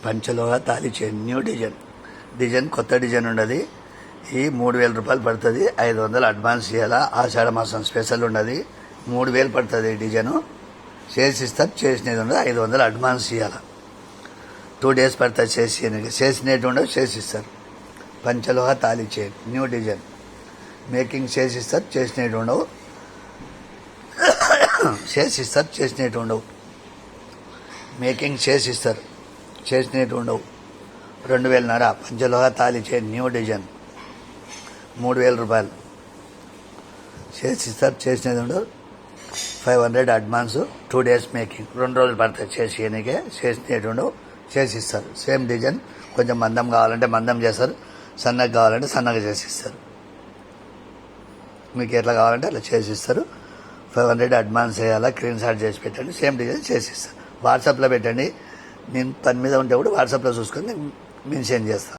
పంచలోహ తాళి chain new design కొత్త design ఉండదు. ఈ 3000 రూపాయలు పడుతుంది. 500 అడ్వాన్స్ చేయాలా. ఆషాఢ మాసం స్పెషల్ ఉండదు. 3000 పడుతుంది ఈ డిజైను. చేసిస్తారు. చేసినది ఉండదు. 500 అడ్వాన్స్ చేయాలా. 2 days పడుతుంది చేసినట్టు ఉండవు. చేసిస్తారు. పంచలోహ తాళి చైన్ న్యూ డిజైన్ మేకింగ్ చేసిస్తారు. చేసినట్టు ఉండవు. చేసిస్తారు. చేసినట్టు ఉండవు. మేకింగ్ చేసిస్తారు. చేసినట్టు ఉండవు. 2000 పంచలోహ తాళి చైన్ న్యూ డిజైన్ 3000 రూపాయలు. చేసిస్తారు. చేసినది ఉండవు. 500 అడ్వాన్స్. 2 days making. 2 రోజులు పడతాయి చేసినకే. చేసినట్టు ఉండవు. చేసిస్తారు. Same design. కొంచెం మందం కావాలంటే మందం చేస్తారు. సన్నగా కావాలంటే సన్నగా చేసిస్తారు. మీకు ఎట్లా కావాలంటే అట్లా చేసిస్తారు. 500 అడ్వాన్స్ చేయాలా. స్క్రీన్ షాట్ చేసి పెట్టండి. సేమ్ డిజైన్ చేసిస్తారు. వాట్సాప్లో పెట్టండి. నేను పని మీద ఉంటే కూడా వాట్సాప్లో చూసుకొని నేను సెండ్ చేస్తాను.